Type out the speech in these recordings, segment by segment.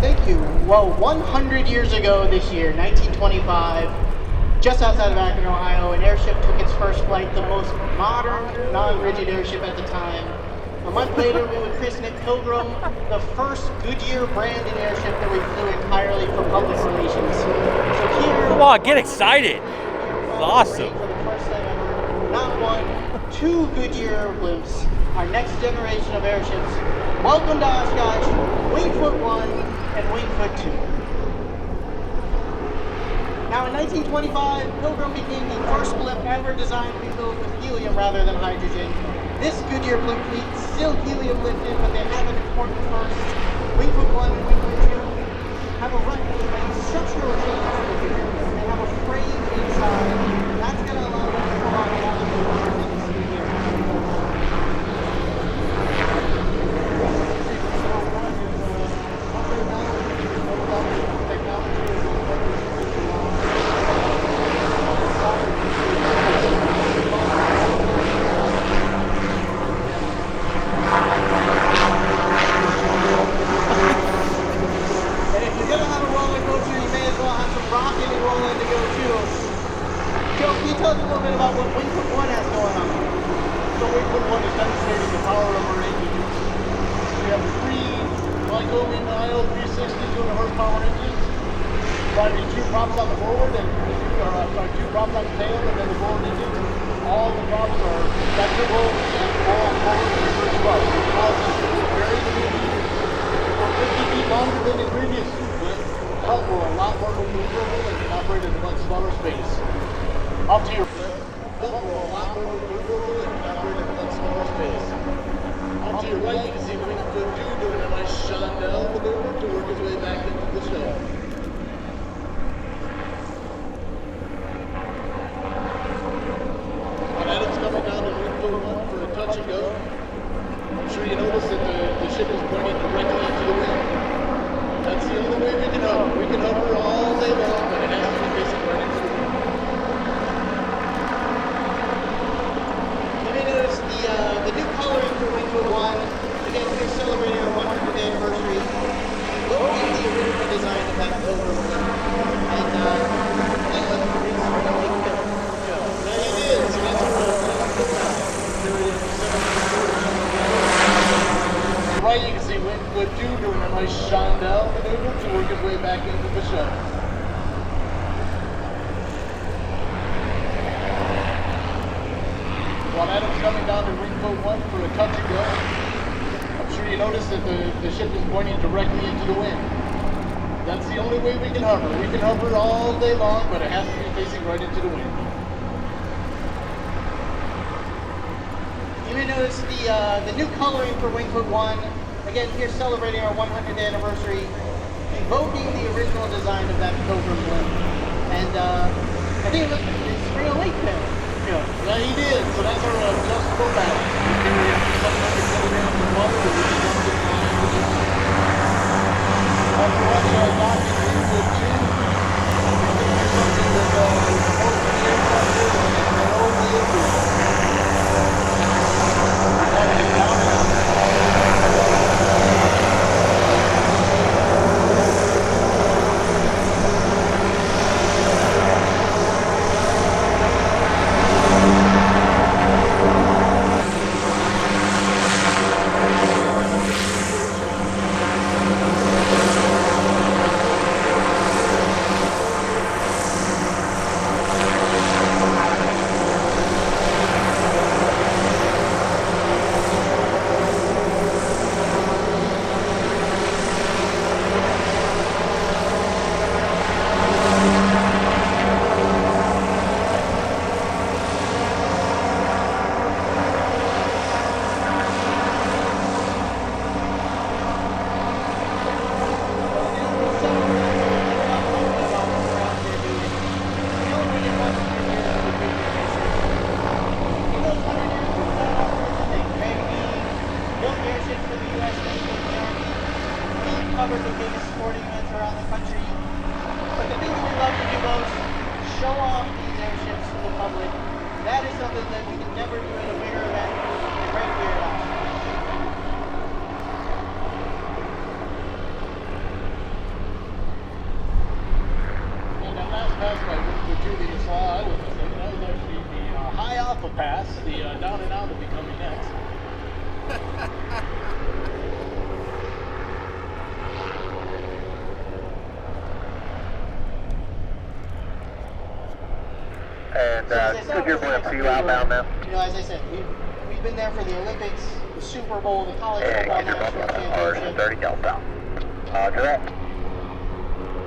Thank you. Well, 100 years ago this year, 1925, just outside of Akron, Ohio, an airship took its first flight, the most modern, non-rigid airship at the time. A month later, we would christen it Pilgrim, the first Goodyear branded airship that we flew entirely for public relations. So here, come on, get excited. It's awesome. For the first time ever, not one, two Goodyear Blimps, our next generation of airships. Welcome to Oshkosh, Wingfoot 1 and Wingfoot 2. Now in 1925, Pilgrim became the first blimp ever designed to be filled with helium rather than hydrogen. This Goodyear blimp fleet is still helium lifted, but they have an important first. Wingfoot 1 and Wingfoot 2 have a structural change to the Goodyear blimp. They have a frame inside. That's going to allow them to come on down the tell us a little bit about what Wingfoot 1 has going on? So Wingfoot 1 is demonstrating the power of our engines. We have three Lycoming IL 360 200 horsepower engines, driving two props on the forward and two props on the tail, and then the forward engine. All the props are flexible and all forward and reverse well. It allows us to move very smoothly for 50 feet longer than the previous blimp. We're a lot more maneuverable and can operate in a much smaller space. Off to your left, we're a lot more maneuverable and can operate in a much smaller space. Off to your right, you can see Wingfoot 2 doing a nice chandelle maneuver to work his way back into the show. When Adam's coming down to Wingfoot 1 for a touch and go, I'm sure you notice that the ship is pointing directly into the wind. That's the only way we can hover. We can hover all day long, but it has to be facing right into the wind. The new coloring for Wingfoot 1, again, we're celebrating our 100th anniversary. What will be the original design of that Pilgrim blimp? And let's produce our own film. There it is. So that's right, you can see Wingfoot 2 doing a nice chandelle maneuver to work his way back into the show. While Adam's coming down to Wingfoot 1 for a touch and go, I'm sure you notice that the ship is pointing directly into the wind. That's the only way we can hover. We can hover all day long, but it has to be facing right into the wind. You may notice the new coloring for Wingfoot 1. Again, here celebrating our 100th anniversary, invoking the original design of that Pilgrim blimp. And I think it's Spring Lake there. Yeah, he did. So that's our adjustable battery. We carry up to 700 kilograms of water to reach up to 9 After watching our docking Wingfoot 2, there's something that most of the aircraft do, and it's an old vehicle. Covered the biggest sporting events around the country. But the thing that we love to do most is show off these airships to the public. That is something that we can never do at a bigger event right here at Oshkosh. Goodyear Blimps, are you outbound now? You know, as I said, we've been there for the Olympics, the Super Bowl, the college And football Goodyear national Blimps are championship. 30 southbound. Roger that.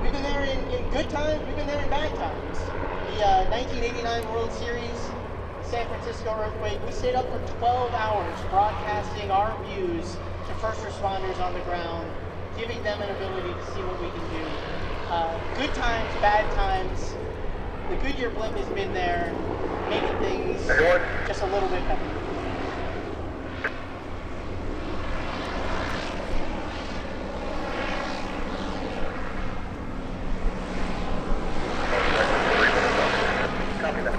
We've been there in good times, we've been there in bad times. The 1989 World Series, San Francisco earthquake, we stayed up for 12 hours broadcasting our views to first responders on the ground, giving them an ability to see what we can do. Good times, bad times. The Goodyear Blimp has been there, making things just a little bit better. Copy that.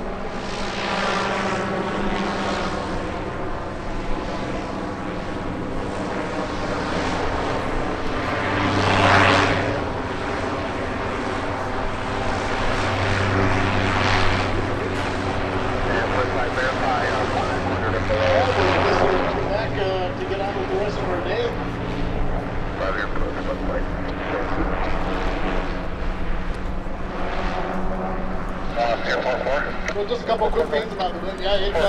Back to get on with the rest of our day. Well, just a couple of quick things about the Blimp. Yeah, it can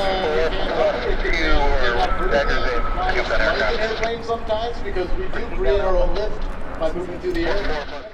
airplane sometimes because we do create our own lift by moving through the air.